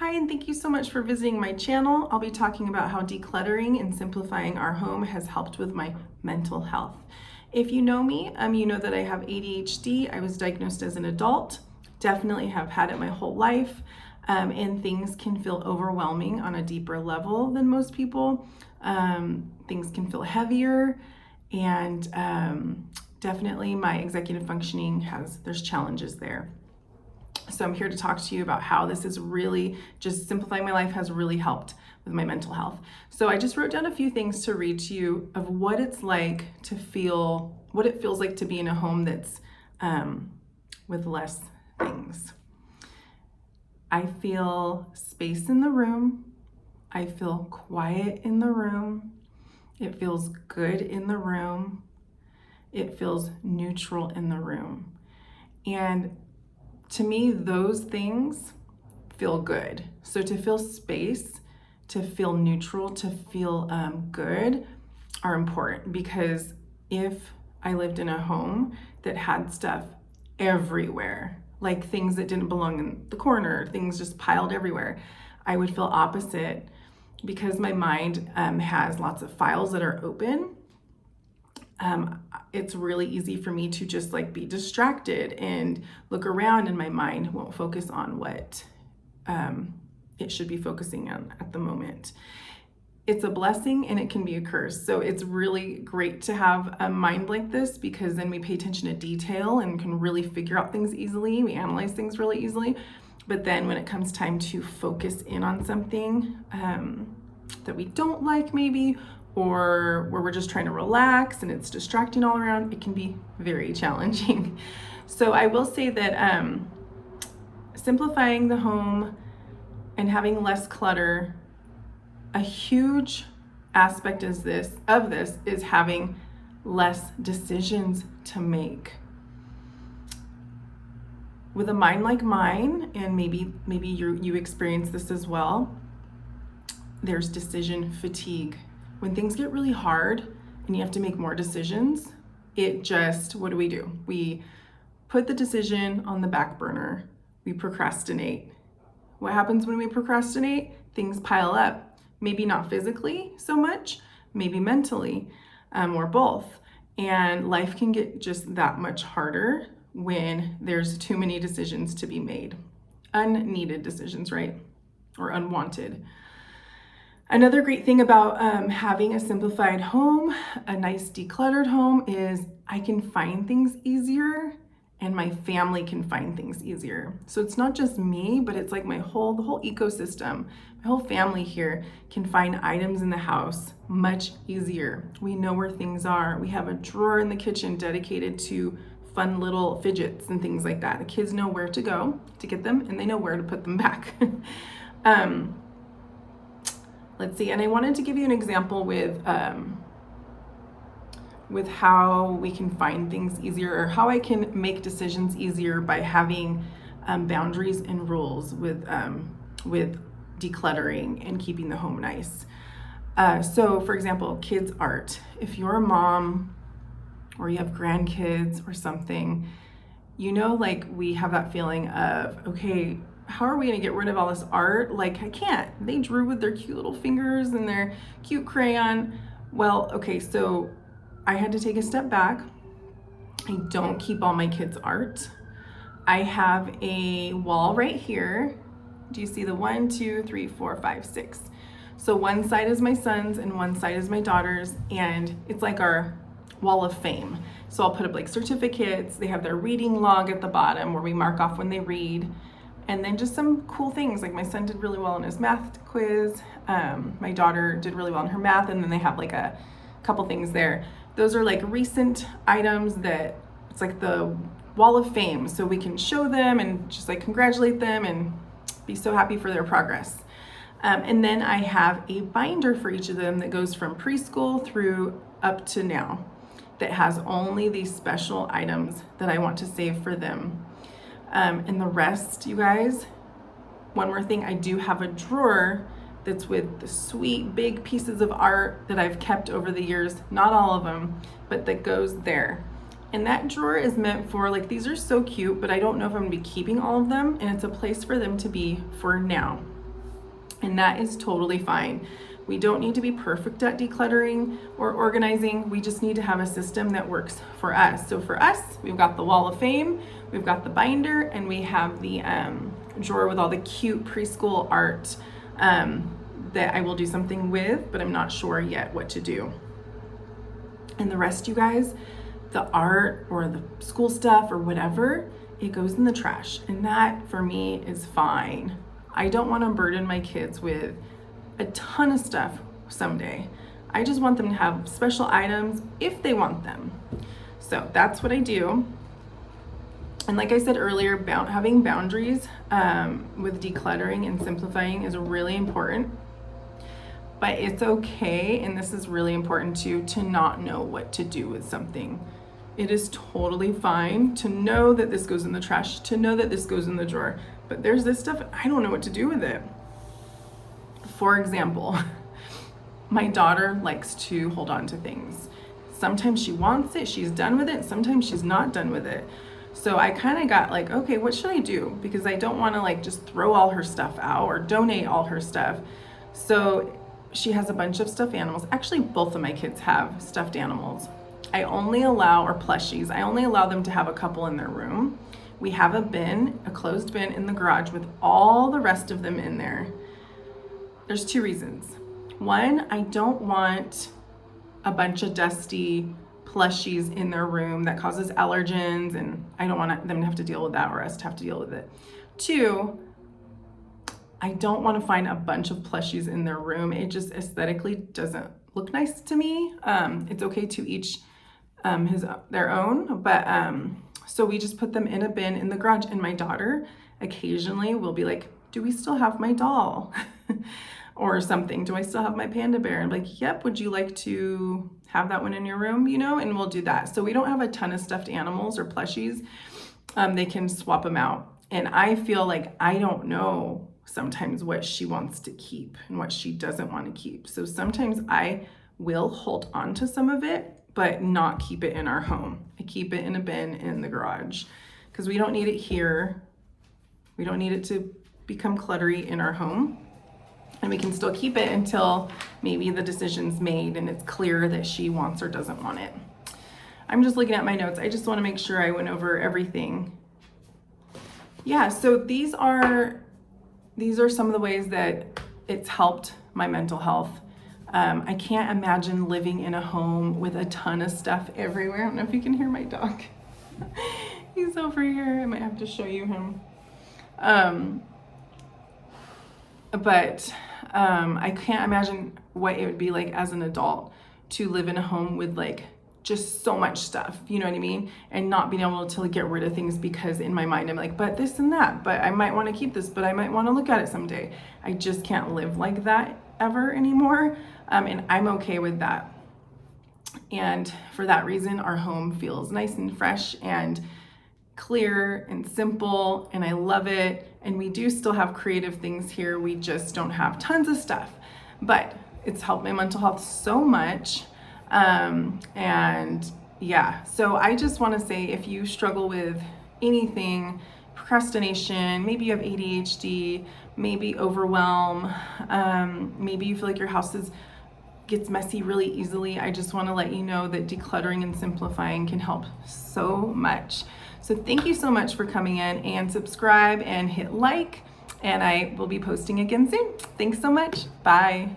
Hi, and thank you so much for visiting my channel. I'll be talking about how decluttering and simplifying our home has helped with my mental health. If you know me, you know that I have ADHD. I was diagnosed as an adult, definitely have had it my whole life, and things can feel overwhelming on a deeper level than most people. Things can feel heavier, and definitely my executive functioning there's challenges there. So I'm here to talk to you about how this is really just simplifying my life has really helped with my mental health. So I just wrote down a few things to read to you of what it's like to feel, what it feels like to be in a home that's with less things. I feel space in the room. I feel quiet in the room. It feels good in the room. It feels neutral in the room. And to me, those things feel good. So to feel space, to feel neutral, to feel good are important, because if I lived in a home that had stuff everywhere, like things that didn't belong in the corner, things just piled everywhere, I would feel opposite, because my mind has lots of files that are open. It's really easy for me to just be distracted and look around, and my mind won't focus on what it should be focusing on at the moment. It's a blessing and it can be a curse. So it's really great to have a mind like this, because then we pay attention to detail and can really figure out things easily. We analyze things really easily. But then when it comes time to focus in on something that we don't like maybe, or where we're just trying to relax and it's distracting all around, it can be very challenging. So I will say that simplifying the home and having less clutter, a huge aspect of this is having less decisions to make. With a mind like mine, and maybe you experience this as well, there's decision fatigue. When things get really hard and you have to make more decisions, what do? We put the decision on the back burner. We procrastinate. What happens when we procrastinate? Things pile up. Maybe not physically so much, maybe mentally, or both. And life can get just that much harder when there's too many decisions to be made. Unneeded decisions, right? Or unwanted. Another great thing about having a simplified home, a nice decluttered home, is I can find things easier and my family can find things easier. So it's not just me, but it's like the whole ecosystem. My whole family here can find items in the house much easier. We know where things are. We have a drawer in the kitchen dedicated to fun little fidgets and things like that. The kids know where to go to get them, and they know where to put them back. Let's see, and I wanted to give you an example with how we can find things easier, or how I can make decisions easier by having boundaries and rules with decluttering and keeping the home nice. So for example, kids' art. If you're a mom or you have grandkids or something, we have that feeling of, okay, how are we going to get rid of all this art? I can't. They drew with their cute little fingers and their cute crayon. Well, okay, so I had to take a step back. I don't keep all my kids' art. I have a wall right here. Do you see the 1, 2, 3, 4, 5, 6? So one side is my son's and one side is my daughter's, and it's like our wall of fame. So I'll put up certificates. They have their reading log at the bottom where we mark off when they read. And then just some cool things, like my son did really well in his math quiz. My daughter did really well in her math, and then they have a couple things there. Those are recent items that it's like the wall of fame, so we can show them and just congratulate them and be so happy for their progress. And then I have a binder for each of them that goes from preschool through up to now, that has only these special items that I want to save for them. And the rest, you guys, one more thing, I do have a drawer that's with the sweet big pieces of art that I've kept over the years, not all of them, but that goes there. And that drawer is meant for, these are so cute, but I don't know if I'm gonna be keeping all of them, and it's a place for them to be for now. And that is totally fine. We don't need to be perfect at decluttering or organizing. We just need to have a system that works for us. So for us, we've got the wall of fame, we've got the binder, and we have the drawer with all the cute preschool art that I will do something with, but I'm not sure yet what to do. And the rest, you guys, the art or the school stuff or whatever, it goes in the trash. And that for me is fine. I don't want to burden my kids with a ton of stuff someday. I just want them to have special items if they want them. So that's what I do. And like I said earlier, having boundaries with decluttering and simplifying is really important. But it's okay, and this is really important too, to not know what to do with something. It is totally fine to know that this goes in the trash, to know that this goes in the drawer, but there's this stuff, I don't know what to do with it. For example, my daughter likes to hold on to things. Sometimes she wants it, she's done with it, sometimes she's not done with it. So I kind of got like, okay, what should I do? Because I don't want to like just throw all her stuff out or donate all her stuff. So she has a bunch of stuffed animals. Actually, both of my kids have stuffed animals. I only allow, or plushies, I only allow them to have a couple in their room. We have a bin, a closed bin in the garage with all the rest of them in there. There's two reasons. One, I don't want a bunch of dusty plushies in their room that causes allergens, and I don't want them to have to deal with that or us to have to deal with it. Two, I don't want to find a bunch of plushies in their room. It just aesthetically doesn't look nice to me. It's okay to each their own, but so we just put them in a bin in the garage. And my daughter occasionally will be like, do we still have my doll? Or something. Do I still have my panda bear? And I'm like, yep, would you like to have that one in your room? You know, and we'll do that. So we don't have a ton of stuffed animals or plushies. They can swap them out. And I feel like I don't know sometimes what she wants to keep and what she doesn't want to keep. So sometimes I will hold on to some of it, but not keep it in our home. I keep it in a bin in the garage because we don't need it here. We don't need it to become cluttery in our home. And we can still keep it until maybe the decision's made and it's clear that she wants or doesn't want it. I'm just looking at my notes. I just want to make sure I went over everything. Yeah, so these are some of the ways that it's helped my mental health. I can't imagine living in a home with a ton of stuff everywhere. I don't know if you can hear my dog. He's over here. I might have to show you him. But I can't imagine what it would be like as an adult to live in a home with like just so much stuff, you know what I mean? And not being able to like get rid of things because in my mind I'm like, but this and that, but I might want to keep this, but I might want to look at it someday. I just can't live like that ever anymore. And I'm okay with that. And for that reason, our home feels nice and fresh and clear and simple, and I love it. And we do still have creative things here. We just don't have tons of stuff, but it's helped my mental health so much. And yeah, so I just want to say, if you struggle with anything, procrastination, maybe you have ADHD, maybe overwhelm, maybe you feel like your house gets messy really easily, I just want to let you know that decluttering and simplifying can help so much. So thank you so much for coming in, and subscribe and hit like, and I will be posting again soon. Thanks so much. Bye.